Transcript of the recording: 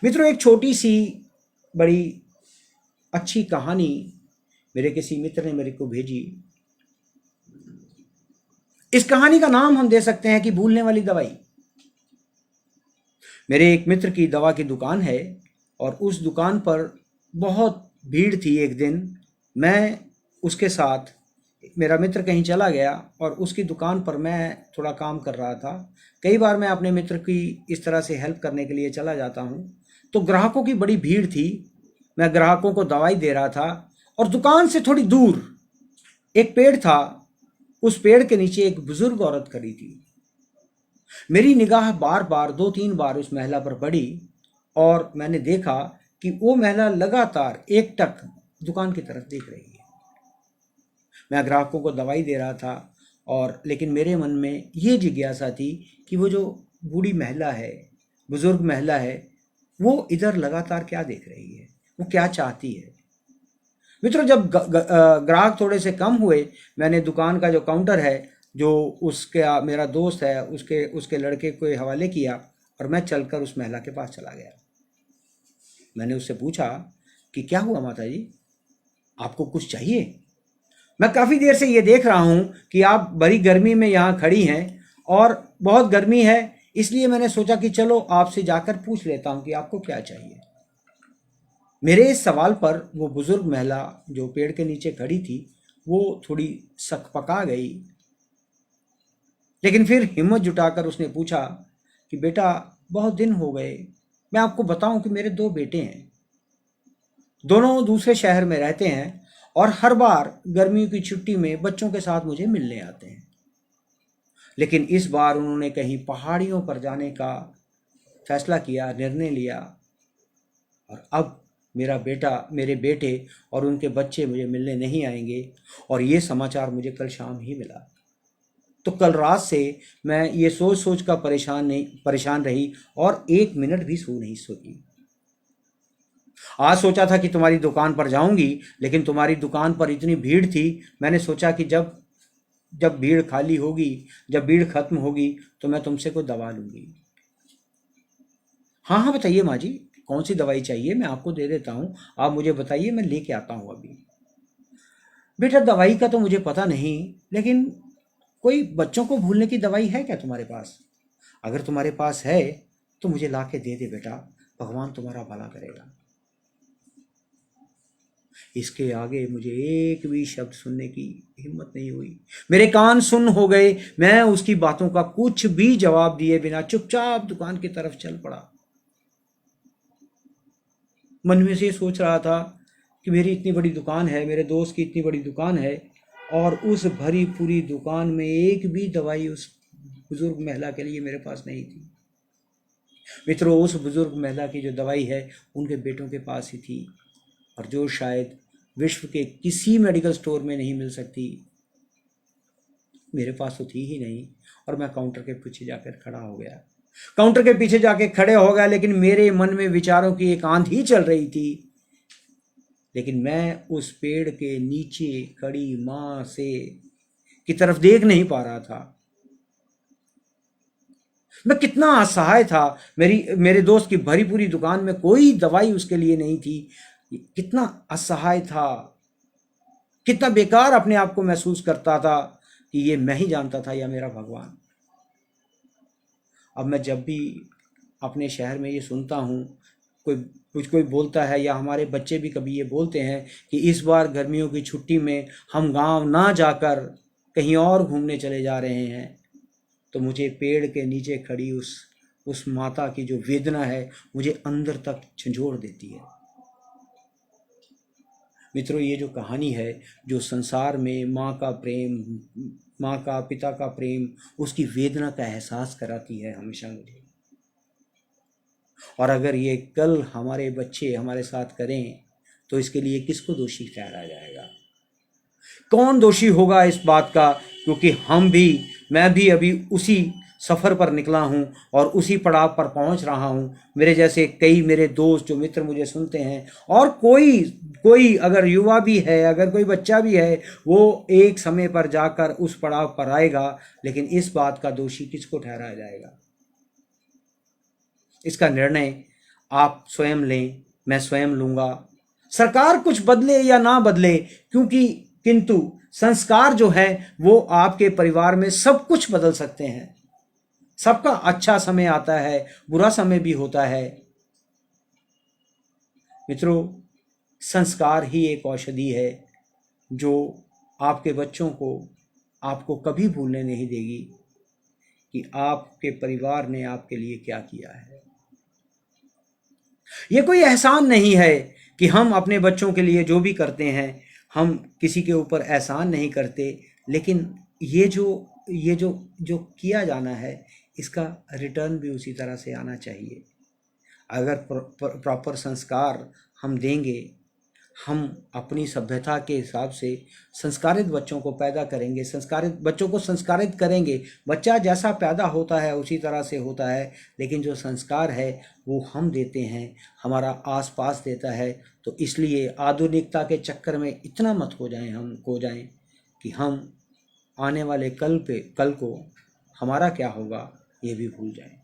मित्रों, एक छोटी सी बड़ी अच्छी कहानी मेरे किसी मित्र ने मेरे को भेजी। इस कहानी का नाम हम दे सकते हैं कि भूलने वाली दवाई। मेरे एक मित्र की दवा की दुकान है और उस दुकान पर बहुत भीड़ थी। एक दिन मैं उसके साथ, मेरा मित्र कहीं चला गया और उसकी दुकान पर मैं थोड़ा काम कर रहा था। कई बार मैं अपने मित्र की इस तरह से हेल्प करने के लिए चला जाता हूँ। तो ग्राहकों की बड़ी भीड़ थी। मैं ग्राहकों को दवाई दे रहा था और दुकान से थोड़ी दूर एक पेड़ था। उस पेड़ के नीचे एक बुजुर्ग औरत खड़ी थी। मेरी निगाह बार बार 2-3 बार उस महिला पर पड़ी और मैंने देखा कि वो महिला लगातार एकटक दुकान की तरफ देख रही है। मैं ग्राहकों को दवाई दे रहा था और लेकिन मेरे मन में ये जिज्ञासा थी कि वो जो बूढ़ी महिला है, बुजुर्ग महिला है, वो इधर लगातार क्या देख रही है, वो क्या चाहती है। मित्रों, जब ग्राहक थोड़े से कम हुए, मैंने दुकान का जो काउंटर है, जो उसका मेरा दोस्त है, उसके उसके लड़के को हवाले किया और मैं चलकर उस महिला के पास चला गया। मैंने उससे पूछा कि क्या हुआ माता जी, आपको कुछ चाहिए? मैं काफ़ी देर से ये देख रहा हूँ कि आप बड़ी गर्मी में यहाँ खड़ी हैं और बहुत गर्मी है, इसलिए मैंने सोचा कि चलो आपसे जाकर पूछ लेता हूँ कि आपको क्या चाहिए। मेरे इस सवाल पर वो बुजुर्ग महिला जो पेड़ के नीचे खड़ी थी, वो थोड़ी सकपका गई, लेकिन फिर हिम्मत जुटाकर उसने पूछा कि बेटा, बहुत दिन हो गए, मैं आपको बताऊं कि मेरे 2 बेटे हैं। दोनों दूसरे शहर में रहते हैं और हर बार गर्मियों की छुट्टी में बच्चों के साथ मुझे मिलने आते हैं। लेकिन इस बार उन्होंने कहीं पहाड़ियों पर जाने का फैसला किया, निर्णय लिया और अब मेरे बेटे और उनके बच्चे मुझे मिलने नहीं आएंगे। और ये समाचार मुझे कल शाम ही मिला। तो कल रात से मैं ये सोच सोच कर परेशान रही और 1 मिनट भी सो नहीं सकी। आज सोचा था कि तुम्हारी दुकान पर जाऊंगी, लेकिन तुम्हारी दुकान पर इतनी भीड़ थी, मैंने सोचा कि जब जब भीड़ खाली होगी, जब भीड़ खत्म होगी, तो मैं तुमसे कोई दवा लूंगी। हाँ हाँ, बताइए माँ जी, कौन सी दवाई चाहिए, मैं आपको दे देता हूँ। आप मुझे बताइए, मैं लेके आता हूँ अभी। बेटा, दवाई का तो मुझे पता नहीं, लेकिन कोई बच्चों को भूलने की दवाई है क्या तुम्हारे पास? अगर तुम्हारे पास है तो मुझे ला के दे दे बेटा, भगवान तुम्हारा भला करेगा। इसके आगे मुझे एक भी शब्द सुनने की हिम्मत नहीं हुई। मेरे कान सुन हो गए। मैं उसकी बातों का कुछ भी जवाब दिए बिना चुपचाप दुकान की तरफ चल पड़ा। मन में से सोच रहा था कि मेरी इतनी बड़ी दुकान है, मेरे दोस्त की इतनी बड़ी दुकान है और उस भरी पूरी दुकान में एक भी दवाई उस बुजुर्ग महिला के लिए मेरे पास नहीं थी। मित्रों, उस बुजुर्ग महिला की जो दवाई है उनके बेटों के पास ही थी और जो शायद विश्व के किसी मेडिकल स्टोर में नहीं मिल सकती, मेरे पास तो थी ही नहीं। और मैं काउंटर के पीछे जाकर खड़ा हो गया। काउंटर के पीछे जाके खड़े हो गया, लेकिन मेरे मन में विचारों की एक आंधी चल रही थी। लेकिन मैं उस पेड़ के नीचे खड़ी माँ से की तरफ देख नहीं पा रहा था। मैं कितना असहाय था। मेरे दोस्त की भरी पूरी दुकान में कोई दवाई उसके लिए नहीं थी। कितना असहाय था, कितना बेकार अपने आप को महसूस करता था कि ये मैं ही जानता था या मेरा भगवान। अब मैं जब भी अपने शहर में ये सुनता हूँ, कोई बोलता है या हमारे बच्चे भी कभी ये बोलते हैं कि इस बार गर्मियों की छुट्टी में हम गांव ना जाकर कहीं और घूमने चले जा रहे हैं, तो मुझे पेड़ के नीचे खड़ी उस माता की जो वेदना है मुझे अंदर तक झंझोड़ देती है। मित्रों, ये जो कहानी है, जो संसार में माँ का प्रेम, माँ का, पिता का प्रेम, उसकी वेदना का एहसास कराती है हमेशा मुझे। और अगर ये कल हमारे बच्चे हमारे साथ करें तो इसके लिए किसको दोषी ठहराया जाएगा? कौन दोषी होगा इस बात का? क्योंकि मैं भी अभी उसी सफ़र पर निकला हूँ और उसी पड़ाव पर पहुँच रहा हूँ। मेरे जैसे कई मेरे दोस्त, जो मित्र मुझे सुनते हैं, और कोई कोई अगर युवा भी है, अगर कोई बच्चा भी है, वो एक समय पर जाकर उस पड़ाव पर आएगा। लेकिन इस बात का दोषी किसको ठहराया जाएगा? इसका निर्णय आप स्वयं लें, मैं स्वयं लूँगा। सरकार कुछ बदले या ना बदले, किंतु संस्कार जो है वो आपके परिवार में सब कुछ बदल सकते हैं। सबका अच्छा समय आता है, बुरा समय भी होता है। मित्रों, संस्कार ही एक औषधि है जो आपके बच्चों को आपको कभी भूलने नहीं देगी कि आपके परिवार ने आपके लिए क्या किया है। ये कोई एहसान नहीं है कि हम अपने बच्चों के लिए जो भी करते हैं, हम किसी के ऊपर एहसान नहीं करते, लेकिन ये जो किया जाना है, इसका रिटर्न भी उसी तरह से आना चाहिए। अगर प्रॉपर संस्कार हम देंगे, हम अपनी सभ्यता के हिसाब से संस्कारित बच्चों को पैदा करेंगे, संस्कारित बच्चों को संस्कारित करेंगे। बच्चा जैसा पैदा होता है उसी तरह से होता है, लेकिन जो संस्कार है वो हम देते हैं, हमारा आसपास देता है। तो इसलिए आधुनिकता के चक्कर में इतना मत हम खो जाएं कि हम आने वाले कल को हमारा क्या होगा ये भी भूल जाएं।